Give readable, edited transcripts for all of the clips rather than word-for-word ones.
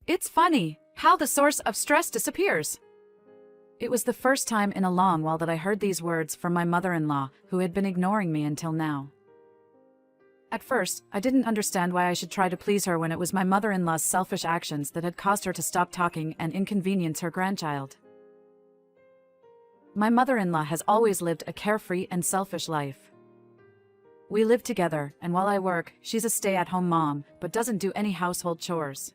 It's funny how the source of stress disappears. It was the first time in a long while that I heard these words from my mother-in-law, who had been ignoring me until now. At first, I didn't understand why I should try to please her when it was my mother-in-law's selfish actions that had caused her to stop talking and inconvenience her grandchild. My mother-in-law has always lived a carefree and selfish life. We live together, and while I work, she's a stay-at-home mom, but doesn't do any household chores.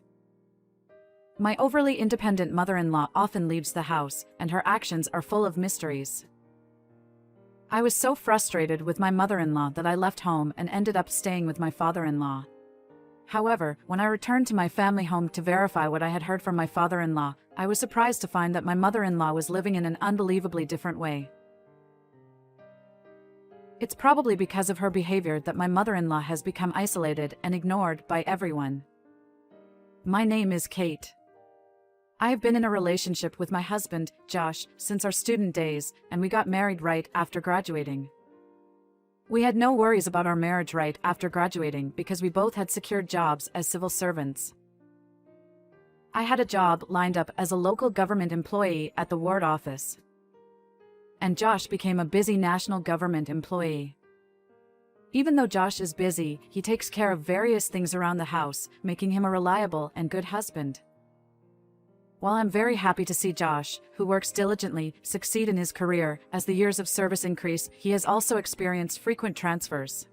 My overly independent mother-in-law often leaves the house, and her actions are full of mysteries. I was so frustrated with my mother-in-law that I left home and ended up staying with my father-in-law. However, when I returned to my family home to verify what I had heard from my father-in-law, I was surprised to find that my mother-in-law was living in an unbelievably different way. It's probably because of her behavior that my mother-in-law has become isolated and ignored by everyone. My name is Kate. I have been in a relationship with my husband, Josh, since our student days, and we got married right after graduating. We had no worries about our marriage right after graduating because we both had secured jobs as civil servants. I had a job lined up as a local government employee at the ward office. And Josh became a busy national government employee. Even though Josh is busy, he takes care of various things around the house, making him a reliable and good husband. While I'm very happy to see Josh, who works diligently, succeed in his career, as the years of service increase, he has also experienced frequent transfers.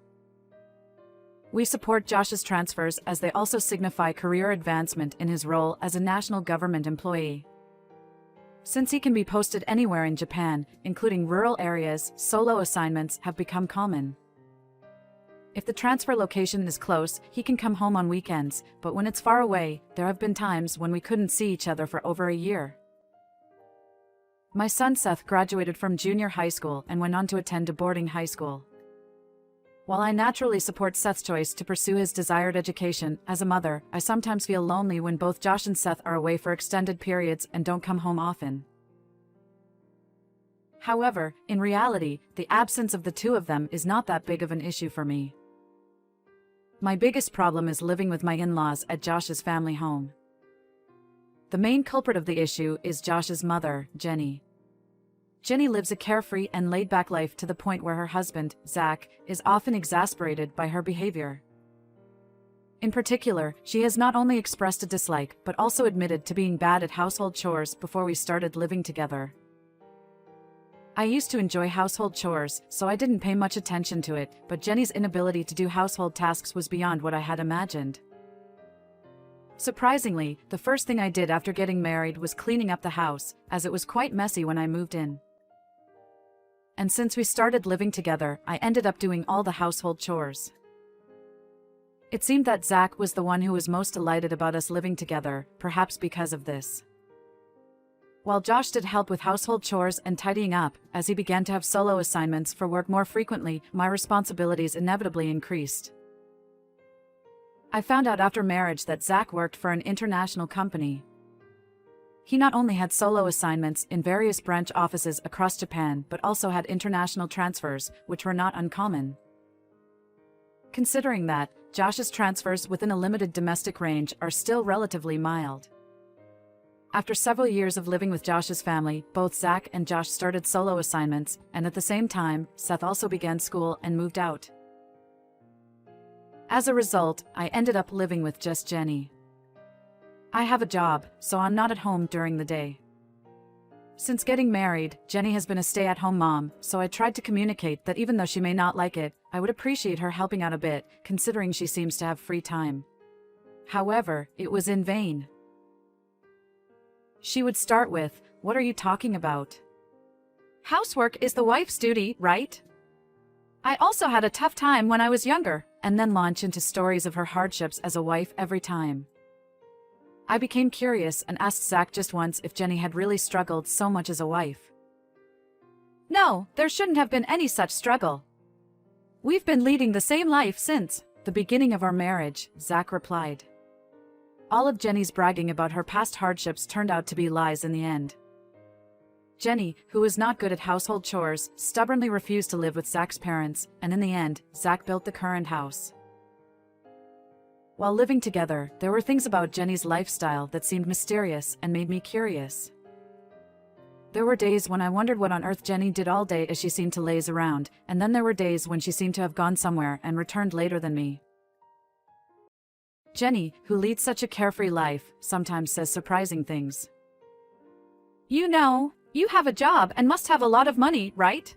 We support Josh's transfers as they also signify career advancement in his role as a national government employee. Since he can be posted anywhere in Japan, including rural areas, solo assignments have become common. If the transfer location is close, he can come home on weekends, but when it's far away, there have been times when we couldn't see each other for over a year. My son Seth graduated from junior high school and went on to attend a boarding high school. While I naturally support Seth's choice to pursue his desired education, as a mother, I sometimes feel lonely when both Josh and Seth are away for extended periods and don't come home often. However, in reality, the absence of the two of them is not that big of an issue for me. My biggest problem is living with my in-laws at Josh's family home. The main culprit of the issue is Josh's mother, Jenny. Jenny lives a carefree and laid-back life to the point where her husband, Zach, is often exasperated by her behavior. In particular, she has not only expressed a dislike but also admitted to being bad at household chores before we started living together. I used to enjoy household chores, so I didn't pay much attention to it, but Jenny's inability to do household tasks was beyond what I had imagined. Surprisingly, the first thing I did after getting married was cleaning up the house, as it was quite messy when I moved in. And since we started living together, I ended up doing all the household chores. It seemed that Zach was the one who was most delighted about us living together, perhaps because of this. While Josh did help with household chores and tidying up, as he began to have solo assignments for work more frequently, my responsibilities inevitably increased. I found out after marriage that Zach worked for an international company. He not only had solo assignments in various branch offices across Japan but also had international transfers, which were not uncommon. Considering that, Josh's transfers within a limited domestic range are still relatively mild. After several years of living with Josh's family, both Zach and Josh started solo assignments, and at the same time, Seth also began school and moved out. As a result, I ended up living with just Jenny. I have a job, so I'm not at home during the day. Since getting married, Jenny has been a stay-at-home mom, so I tried to communicate that even though she may not like it, I would appreciate her helping out a bit, considering she seems to have free time. However, it was in vain. She would start with, "What are you talking about? Housework is the wife's duty, right? I also had a tough time when I was younger," and then launch into stories of her hardships as a wife every time. I became curious and asked Zach just once if Jenny had really struggled so much as a wife. "No, there shouldn't have been any such struggle. We've been leading the same life since the beginning of our marriage," Zach replied. All of Jenny's bragging about her past hardships turned out to be lies in the end. Jenny, who was not good at household chores, stubbornly refused to live with Zach's parents, and in the end, Zach built the current house. While living together, there were things about Jenny's lifestyle that seemed mysterious and made me curious. There were days when I wondered what on earth Jenny did all day as she seemed to laze around, and then there were days when she seemed to have gone somewhere and returned later than me. Jenny, who leads such a carefree life, sometimes says surprising things. You know, you have a job and must have a lot of money, right?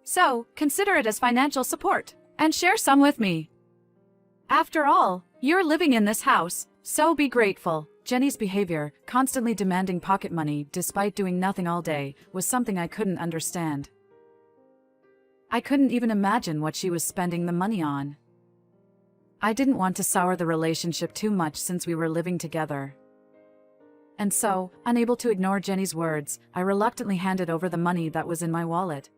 So, consider it as financial support, and share some with me. After all, you're living in this house, so be grateful. Jenny's behavior, constantly demanding pocket money despite doing nothing all day, was something I couldn't understand. I couldn't even imagine what she was spending the money on. I didn't want to sour the relationship too much since we were living together. And so, unable to ignore Jenny's words, I reluctantly handed over the money that was in my wallet.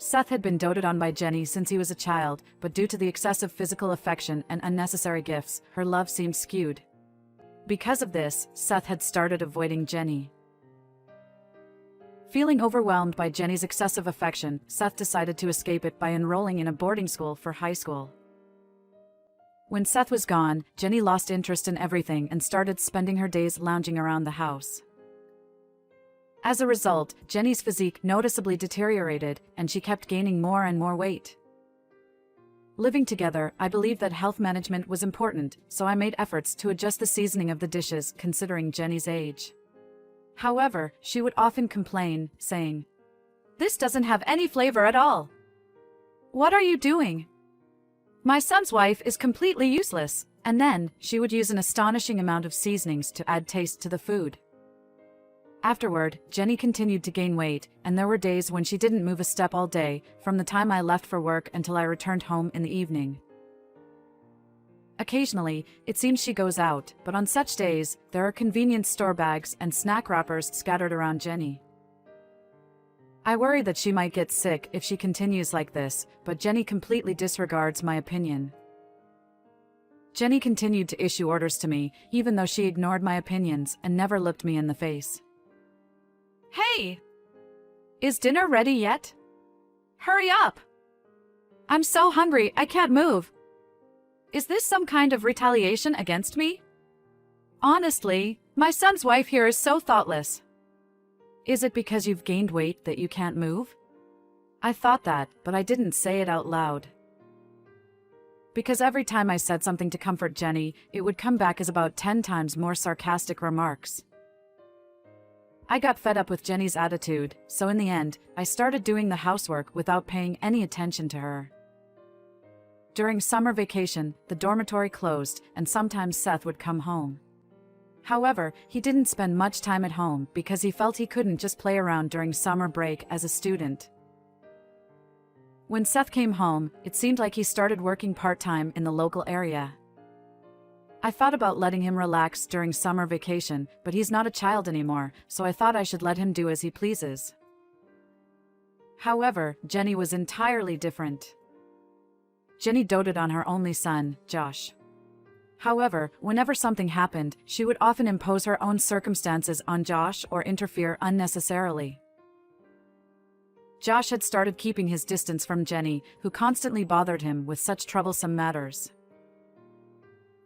Seth had been doted on by Jenny since he was a child, but due to the excessive physical affection and unnecessary gifts, her love seemed skewed. Because of this, Seth had started avoiding Jenny. Feeling overwhelmed by Jenny's excessive affection, Seth decided to escape it by enrolling in a boarding school for high school. When Seth was gone, Jenny lost interest in everything and started spending her days lounging around the house. As a result, Jenny's physique noticeably deteriorated, and she kept gaining more and more weight. Living together, I believed that health management was important, so I made efforts to adjust the seasoning of the dishes considering Jenny's age. However, she would often complain, saying, "This doesn't have any flavor at all. What are you doing? My son's wife is completely useless." And then, she would use an astonishing amount of seasonings to add taste to the food. Afterward, Jenny continued to gain weight, and there were days when she didn't move a step all day, from the time I left for work until I returned home in the evening. Occasionally, it seems she goes out, but on such days, there are convenience store bags and snack wrappers scattered around Jenny. I worry that she might get sick if she continues like this, but Jenny completely disregards my opinion. Jenny continued to issue orders to me, even though she ignored my opinions and never looked me in the face. "Hey! Is dinner ready yet? Hurry up! I'm so hungry I can't move. Is this some kind of retaliation against me? Honestly, my son's wife here is so thoughtless. Is it because you've gained weight that you can't move?" I thought that, but I didn't say it out loud. Because every time I said something to comfort Jenny, it would come back as about 10 times more sarcastic remarks. I got fed up with Jenny's attitude, so in the end, I started doing the housework without paying any attention to her. During summer vacation, the dormitory closed, and sometimes Seth would come home. However, he didn't spend much time at home because he felt he couldn't just play around during summer break as a student. When Seth came home, it seemed like he started working part-time in the local area. I thought about letting him relax during summer vacation, but he's not a child anymore, so I thought I should let him do as he pleases. However, Jenny was entirely different. Jenny doted on her only son, Josh. However, whenever something happened, she would often impose her own circumstances on Josh or interfere unnecessarily. Josh had started keeping his distance from Jenny, who constantly bothered him with such troublesome matters.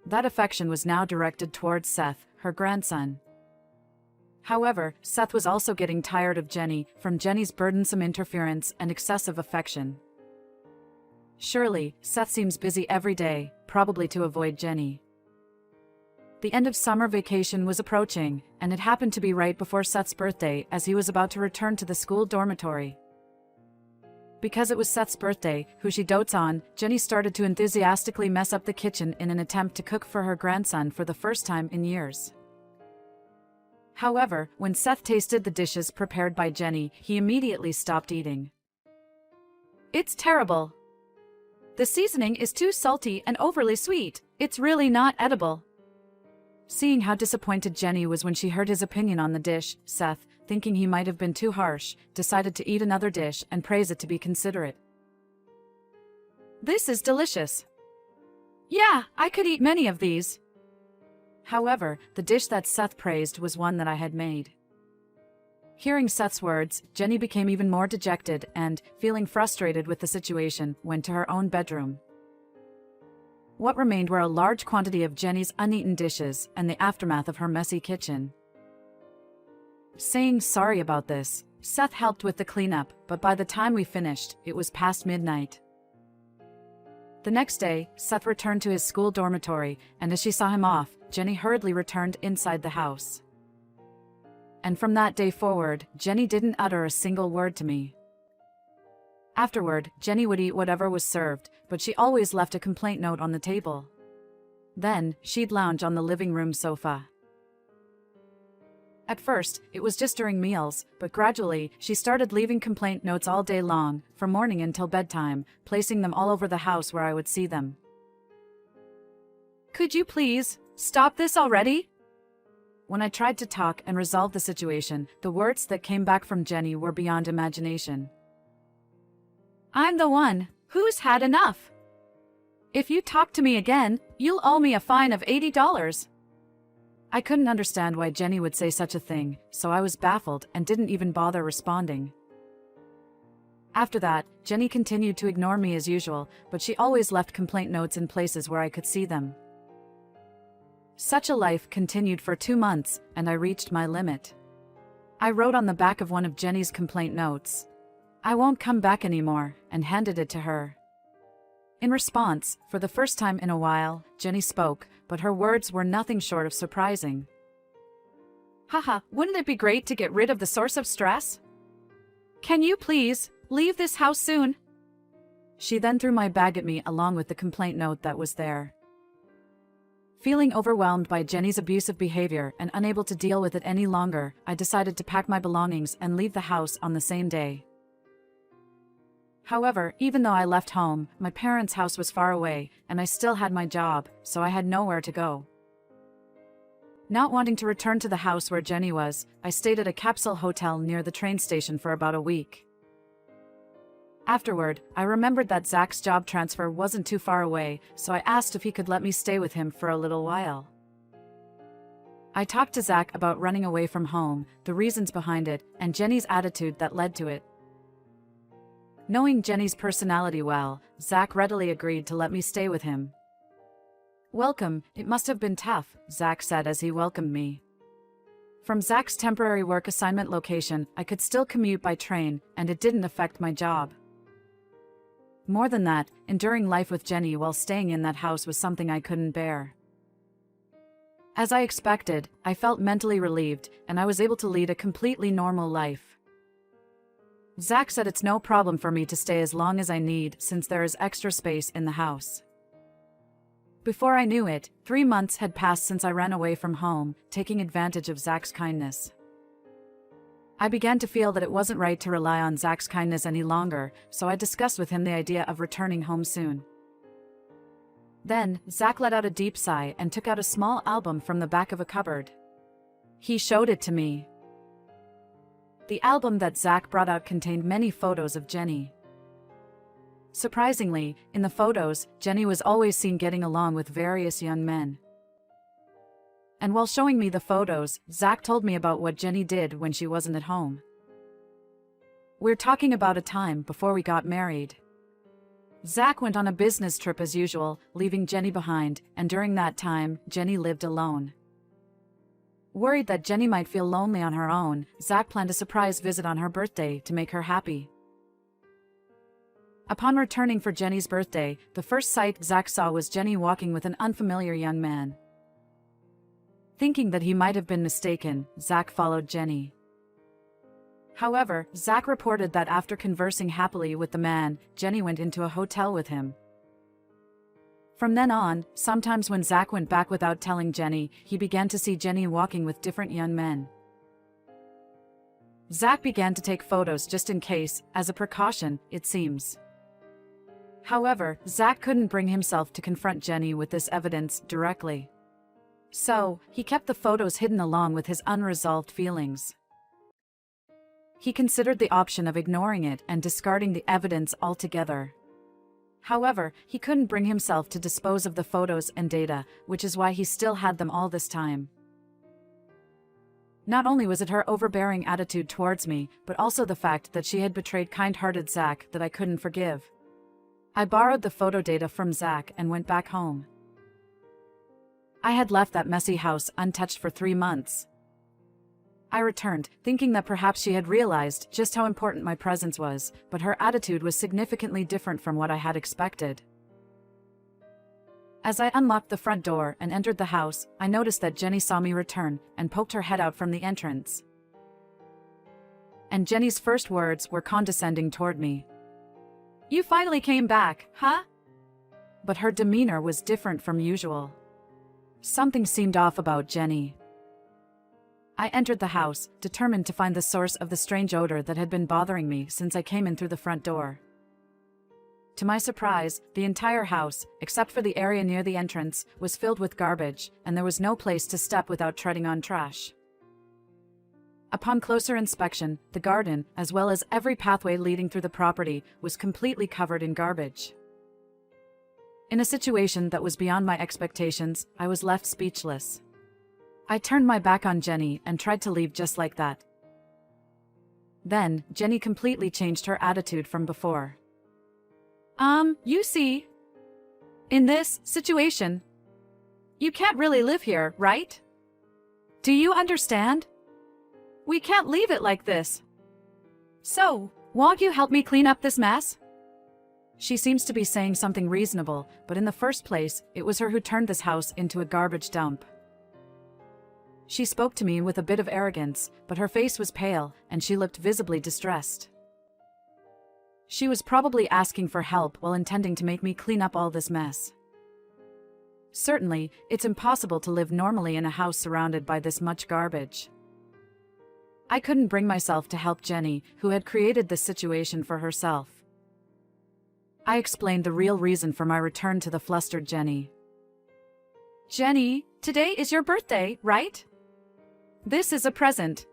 That affection was now directed towards Seth, her grandson. However, Seth was also getting tired of Jenny, from Jenny's burdensome interference and excessive affection. Surely, Seth seems busy every day, probably to avoid Jenny. The end of summer vacation was approaching, and it happened to be right before Seth's birthday as he was about to return to the school dormitory. Because it was Seth's birthday, who she dotes on, Jenny started to enthusiastically mess up the kitchen in an attempt to cook for her grandson for the first time in years. However, when Seth tasted the dishes prepared by Jenny, he immediately stopped eating. "It's terrible. The seasoning is too salty and overly sweet. It's really not edible." Seeing how disappointed Jenny was when she heard his opinion on the dish, Seth, thinking he might have been too harsh, decided to eat another dish and praise it to be considerate. "This is delicious. Yeah, I could eat many of these." However, the dish that Seth praised was one that I had made. Hearing Seth's words, Jenny became even more dejected and, feeling frustrated with the situation, went to her own bedroom. What remained were a large quantity of Jenny's uneaten dishes and the aftermath of her messy kitchen. Saying sorry about this, Seth helped with the cleanup, but by the time we finished, it was past midnight. The next day, Seth returned to his school dormitory, and as she saw him off, Jenny hurriedly returned inside the house. And from that day forward, Jenny didn't utter a single word to me. Afterward, Jenny would eat whatever was served, but she always left a complaint note on the table. Then, she'd lounge on the living room sofa. At first, it was just during meals, but gradually, she started leaving complaint notes all day long, from morning until bedtime, placing them all over the house where I would see them. "Could you please stop this already?" When I tried to talk and resolve the situation, the words that came back from Jenny were beyond imagination. "I'm the one who's had enough. If you talk to me again, you'll owe me a fine of $80. I couldn't understand why Jenny would say such a thing, so I was baffled and didn't even bother responding. After that, Jenny continued to ignore me as usual, but she always left complaint notes in places where I could see them. Such a life continued for 2 months, and I reached my limit. I wrote on the back of one of Jenny's complaint notes, "I won't come back anymore," and handed it to her. In response, for the first time in a while, Jenny spoke, but her words were nothing short of surprising. "Haha, wouldn't it be great to get rid of the source of stress? Can you please leave this house soon?" She then threw my bag at me along with the complaint note that was there. Feeling overwhelmed by Jenny's abusive behavior and unable to deal with it any longer, I decided to pack my belongings and leave the house on the same day. However, even though I left home, my parents' house was far away, and I still had my job, so I had nowhere to go. Not wanting to return to the house where Jenny was, I stayed at a capsule hotel near the train station for about a week. Afterward, I remembered that Zach's job transfer wasn't too far away, so I asked if he could let me stay with him for a little while. I talked to Zach about running away from home, the reasons behind it, and Jenny's attitude that led to it. Knowing Jenny's personality well, Zach readily agreed to let me stay with him. "Welcome, it must have been tough," Zach said as he welcomed me. From Zach's temporary work assignment location, I could still commute by train, and it didn't affect my job. More than that, enduring life with Jenny while staying in that house was something I couldn't bear. As I expected, I felt mentally relieved, and I was able to lead a completely normal life. Zach said it's no problem for me to stay as long as I need since there is extra space in the house. Before I knew it, 3 months had passed since I ran away from home, taking advantage of Zach's kindness. I began to feel that it wasn't right to rely on Zach's kindness any longer, so I discussed with him the idea of returning home soon. Then, Zach let out a deep sigh and took out a small album from the back of a cupboard. He showed it to me. The album that Zach brought out contained many photos of Jenny. Surprisingly, in the photos, Jenny was always seen getting along with various young men. And while showing me the photos, Zach told me about what Jenny did when she wasn't at home. We're talking about a time before we got married. Zach went on a business trip as usual, leaving Jenny behind, and during that time, Jenny lived alone. Worried that Jenny might feel lonely on her own, Zach planned a surprise visit on her birthday to make her happy. Upon returning for Jenny's birthday, the first sight Zach saw was Jenny walking with an unfamiliar young man. Thinking that he might have been mistaken, Zach followed Jenny. However, Zach reported that after conversing happily with the man, Jenny went into a hotel with him. From then on, sometimes when Zach went back without telling Jenny, he began to see Jenny walking with different young men. Zach began to take photos just in case, as a precaution, it seems. However, Zach couldn't bring himself to confront Jenny with this evidence directly. So, he kept the photos hidden along with his unresolved feelings. He considered the option of ignoring it and discarding the evidence altogether. However, he couldn't bring himself to dispose of the photos and data, which is why he still had them all this time. Not only was it her overbearing attitude towards me, but also the fact that she had betrayed kind-hearted Zach that I couldn't forgive. I borrowed the photo data from Zach and went back home. I had left that messy house untouched for 3 months. I returned, thinking that perhaps she had realized just how important my presence was, but her attitude was significantly different from what I had expected. As I unlocked the front door and entered the house, I noticed that Jenny saw me return and poked her head out from the entrance. And Jenny's first words were condescending toward me. "You finally came back, huh?" But her demeanor was different from usual. Something seemed off about Jenny. I entered the house, determined to find the source of the strange odor that had been bothering me since I came in through the front door. To my surprise, the entire house, except for the area near the entrance, was filled with garbage, and there was no place to step without treading on trash. Upon closer inspection, the garden, as well as every pathway leading through the property, was completely covered in garbage. In a situation that was beyond my expectations, I was left speechless. I turned my back on Jenny and tried to leave just like that. Then, Jenny completely changed her attitude from before. You see, in this situation, you can't really live here, right? Do you understand? We can't leave it like this. So, won't you help me clean up this mess?" She seems to be saying something reasonable, but in the first place, it was her who turned this house into a garbage dump. She spoke to me with a bit of arrogance, but her face was pale, and she looked visibly distressed. She was probably asking for help while intending to make me clean up all this mess. Certainly, it's impossible to live normally in a house surrounded by this much garbage. I couldn't bring myself to help Jenny, who had created this situation for herself. I explained the real reason for my return to the flustered Jenny. "Jenny, today is your birthday, right? This is a present."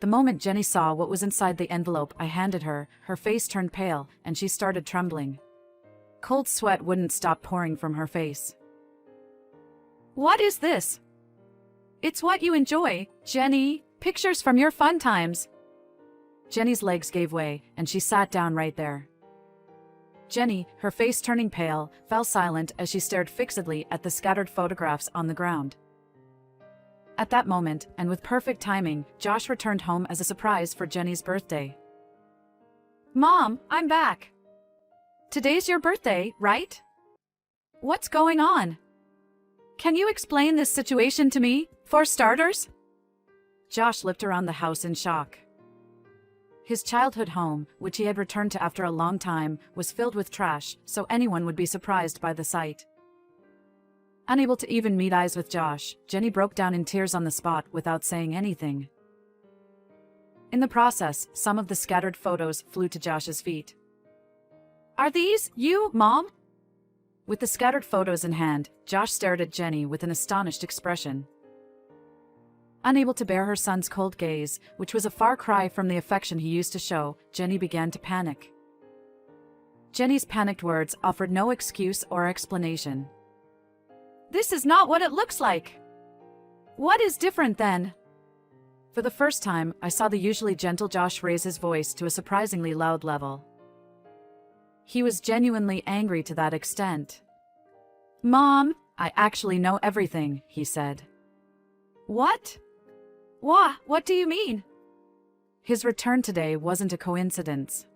The moment Jenny saw what was inside the envelope I handed her, her face turned pale, and she started trembling. Cold sweat wouldn't stop pouring from her face. "What is this?" "It's what you enjoy, Jenny. Pictures from your fun times." Jenny's legs gave way, and she sat down right there. Jenny, her face turning pale, fell silent as she stared fixedly at the scattered photographs on the ground. At that moment, and with perfect timing, Josh returned home as a surprise for Jenny's birthday. "Mom, I'm back. Today's your birthday, right? What's going on? Can you explain this situation to me, for starters?" Josh looked around the house in shock. His childhood home, which he had returned to after a long time, was filled with trash, so anyone would be surprised by the sight. Unable to even meet eyes with Josh, Jenny broke down in tears on the spot without saying anything. In the process, some of the scattered photos flew to Josh's feet. "Are these you, Mom?" With the scattered photos in hand, Josh stared at Jenny with an astonished expression. Unable to bear her son's cold gaze, which was a far cry from the affection he used to show, Jenny began to panic. Jenny's panicked words offered no excuse or explanation. "This is not what it looks like. What is different then?" For the first time, I saw the usually gentle Josh raise his voice to a surprisingly loud level. He was genuinely angry to that extent. "Mom, I actually know everything," he said. "What? What do you mean?" His return today wasn't a coincidence.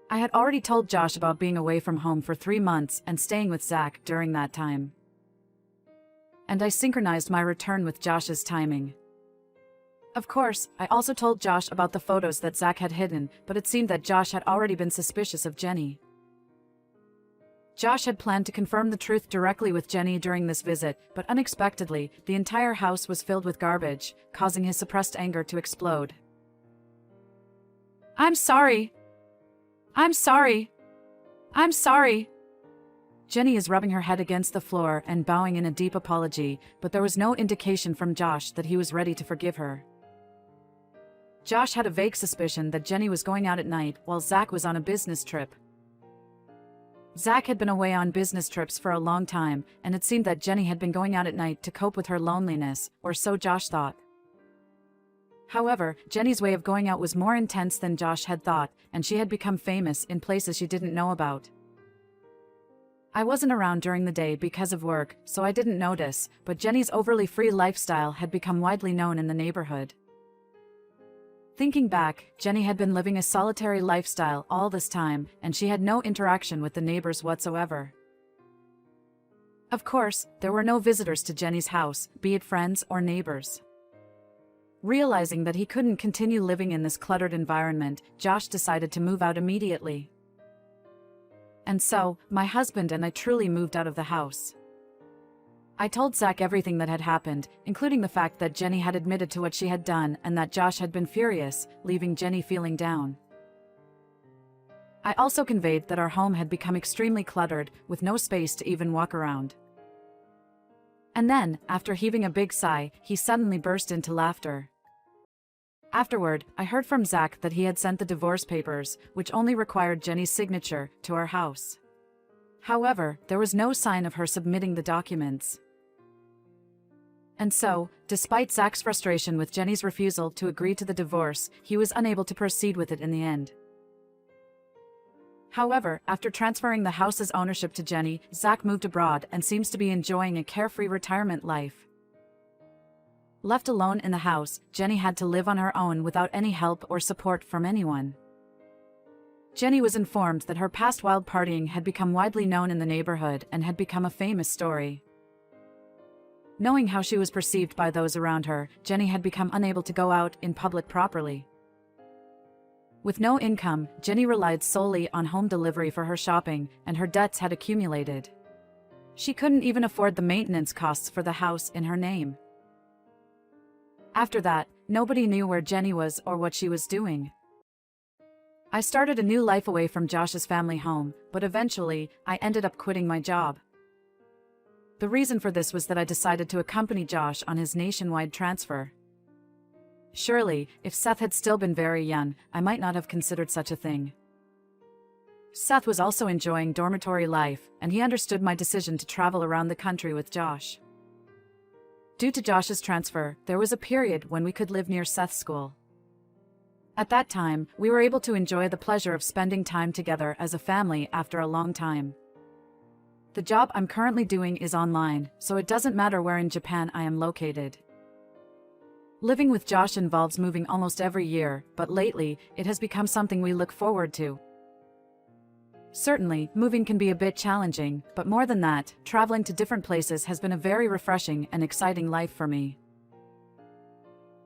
I had already told Josh about being away from home for 3 months and staying with Zach during that time. And I synchronized my return with Josh's timing. Of course, I also told Josh about the photos that Zach had hidden, but it seemed that Josh had already been suspicious of Jenny. Josh had planned to confirm the truth directly with Jenny during this visit, but unexpectedly, the entire house was filled with garbage, causing his suppressed anger to explode. "I'm sorry. I'm sorry. I'm sorry." Jenny is rubbing her head against the floor and bowing in a deep apology, but there was no indication from Josh that he was ready to forgive her. Josh had a vague suspicion that Jenny was going out at night while Zach was on a business trip. Zach had been away on business trips for a long time, and it seemed that Jenny had been going out at night to cope with her loneliness, or so Josh thought. However, Jenny's way of going out was more intense than Josh had thought, and she had become famous in places she didn't know about. I wasn't around during the day because of work, so I didn't notice, but Jenny's overly free lifestyle had become widely known in the neighborhood. Thinking back, Jenny had been living a solitary lifestyle all this time, and she had no interaction with the neighbors whatsoever. Of course, there were no visitors to Jenny's house, be it friends or neighbors. Realizing that he couldn't continue living in this cluttered environment, Josh decided to move out immediately. And so, my husband and I truly moved out of the house. I told Zach everything that had happened, including the fact that Jenny had admitted to what she had done and that Josh had been furious, leaving Jenny feeling down. I also conveyed that our home had become extremely cluttered, with no space to even walk around. And then, after heaving a big sigh, he suddenly burst into laughter. Afterward, I heard from Zach that he had sent the divorce papers, which only required Jenny's signature, to our house. However, there was no sign of her submitting the documents. And so, despite Zach's frustration with Jenny's refusal to agree to the divorce, he was unable to proceed with it in the end. However, after transferring the house's ownership to Jenny, Zach moved abroad and seems to be enjoying a carefree retirement life. Left alone in the house, Jenny had to live on her own without any help or support from anyone. Jenny was informed that her past wild partying had become widely known in the neighborhood and had become a famous story. Knowing how she was perceived by those around her, Jenny had become unable to go out in public properly. With no income, Jenny relied solely on home delivery for her shopping, and her debts had accumulated. She couldn't even afford the maintenance costs for the house in her name. After that, nobody knew where Jenny was or what she was doing. I started a new life away from Josh's family home, but eventually, I ended up quitting my job. The reason for this was that I decided to accompany Josh on his nationwide transfer. Surely, if Seth had still been very young, I might not have considered such a thing. Seth was also enjoying dormitory life, and he understood my decision to travel around the country with Josh. Due to Josh's transfer, there was a period when we could live near Seth's school. At that time, we were able to enjoy the pleasure of spending time together as a family after a long time. The job I'm currently doing is online, so it doesn't matter where in Japan I am located. Living with Josh involves moving almost every year, but lately, it has become something we look forward to. Certainly, moving can be a bit challenging, but more than that, traveling to different places has been a very refreshing and exciting life for me.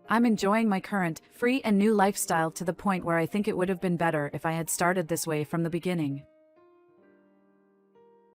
I'm enjoying my current, free and new lifestyle to the point where I think it would have been better if I had started this way from the beginning.